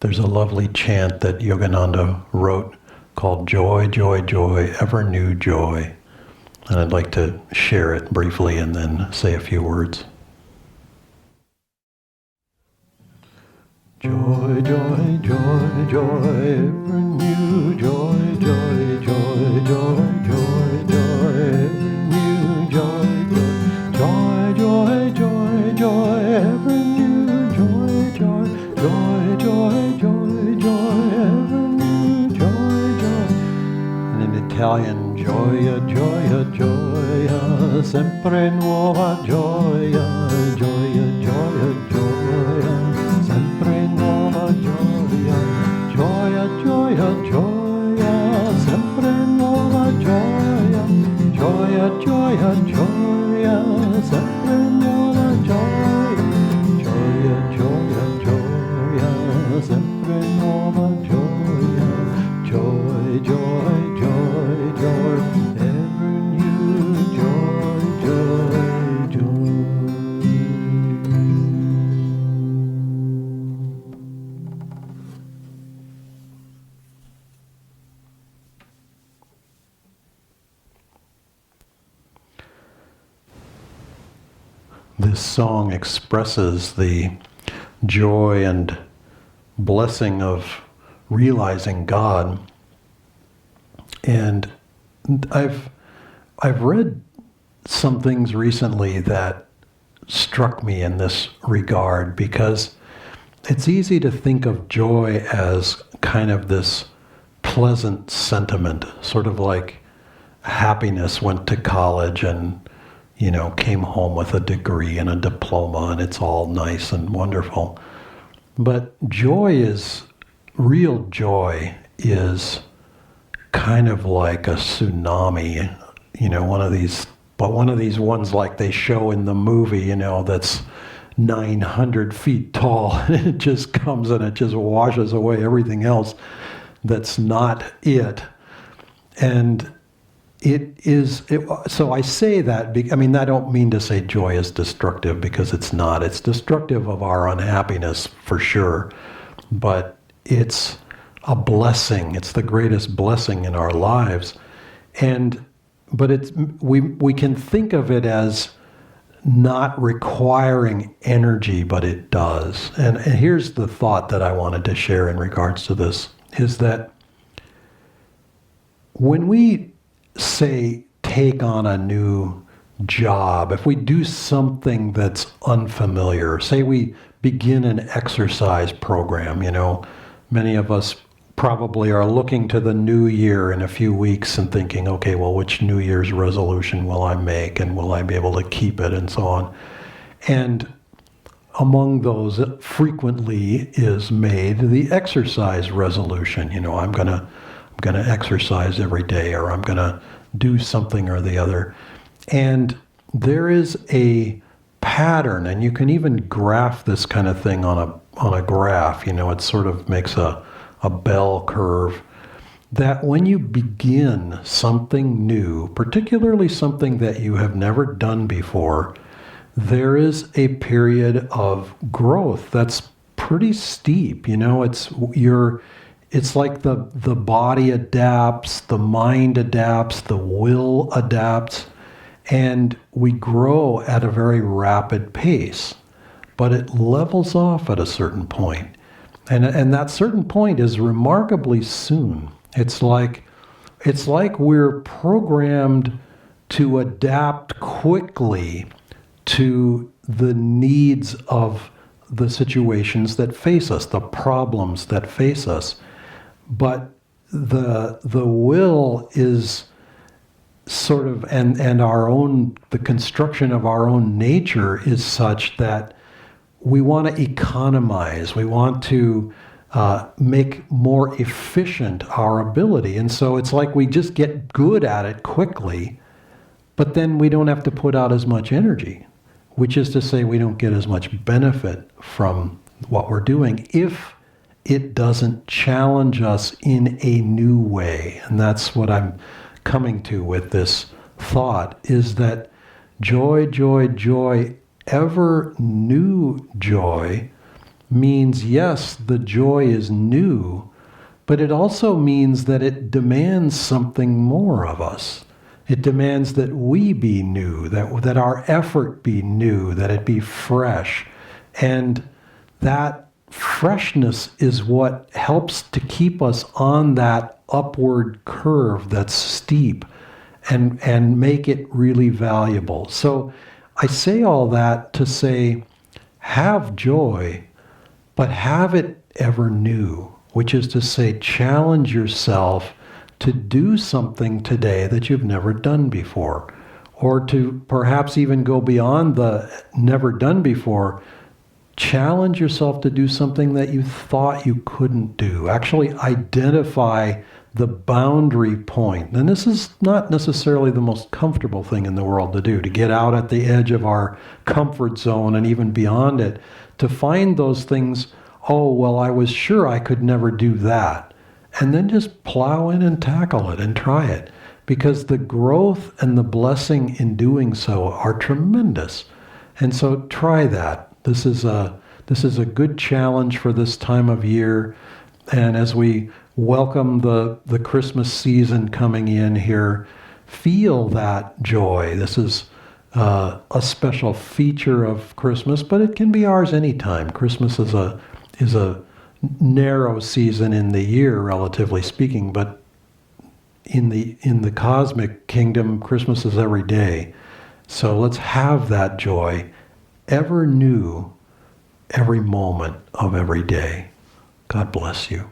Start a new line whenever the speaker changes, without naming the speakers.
There's a lovely chant that Yogananda wrote called Joy, Joy, Joy, Ever New Joy. And I'd like to share it briefly and then say a few words. Joy, joy, joy, joy, ever new joy, joy, joy, joy, joy, joy, ever new joy, joy, joy, joy, joy, ever new joy, joy, joy, joy, joy, joy, ever new joy, joy. And in Italian, gioia, gioia, gioia, sempre nuova gioia, gioia, gioia, gioia, sempre nuova gioia, gioia, gioia, gioia, sempre nuova gioia, gioia, gioia, gioia, sempre nuova gioia, gioia, gioia, gioia, sempre nuova gioia, joy, joy, joy, joy, ever new joy, joy, joy. This song expresses the joy and blessing of realizing God. And I've read some things recently that struck me in this regard, because it's easy to think of joy as kind of this pleasant sentiment, sort of like happiness, went to college and came home with a degree and a diploma, and it's all nice and wonderful. But real joy is kind of like a tsunami, one of these ones like they show in the movie, that's 900 feet tall, and it just comes and it just washes away everything else that's not it. And so I say that, I don't mean to say joy is destructive, because it's not. It's destructive of our unhappiness for sure, but it's a blessing. It's the greatest blessing in our lives. But we can think of it as not requiring energy, but it does. And here's the thought that I wanted to share in regards to this, is that when we say take on a new job, if we do something that's unfamiliar, say we begin an exercise program, many of us probably are looking to the new year in a few weeks and thinking, okay, well, which New Year's resolution will I make, and will I be able to keep it, and so on. And among those frequently is made the exercise resolution. I'm going to exercise every day, or I'm going to do something or the other. And there is a pattern, and you can even graph this kind of thing on a graph. It sort of makes a bell curve, that when you begin something new, particularly something that you have never done before, there is a period of growth that's pretty steep. It's like the body adapts, the mind adapts, the will adapts, and we grow at a very rapid pace. But it levels off at a certain point. And that certain point is remarkably soon. It's like we're programmed to adapt quickly to the needs of the situations that face us, the problems that face us. But the will is sort of, and the construction of our own nature is such that we want to economize. We want to make more efficient our ability. And so it's like we just get good at it quickly, but then we don't have to put out as much energy, which is to say we don't get as much benefit from what we're doing if it doesn't challenge us in a new way. And that's what I'm coming to with this thought, is that joy, joy, joy, ever new joy means, yes, the joy is new, but it also means that it demands something more of us. It demands that we be new, that our effort be new, that it be fresh. And that freshness is what helps to keep us on that upward curve that's steep and make it really valuable. So I say all that to say, have joy, but have it ever new, which is to say, challenge yourself to do something today that you've never done before, or to perhaps even go beyond the never done before. Challenge yourself to do something that you thought you couldn't do. Actually identify the boundary point. And this is not necessarily the most comfortable thing in the world to do, to get out at the edge of our comfort zone and even beyond it, to find those things. Oh, well, I was sure I could never do that. And then just plow in and tackle it and try it. Because the growth and the blessing in doing so are tremendous. And so try that. This is a good challenge for this time of year. And as we welcome the Christmas season coming in here, feel that joy. This is a special feature of Christmas, but it can be ours anytime. Christmas is a narrow season in the year, relatively speaking, but in the cosmic kingdom, Christmas is every day. So let's have that joy ever new every moment of every day. God bless you.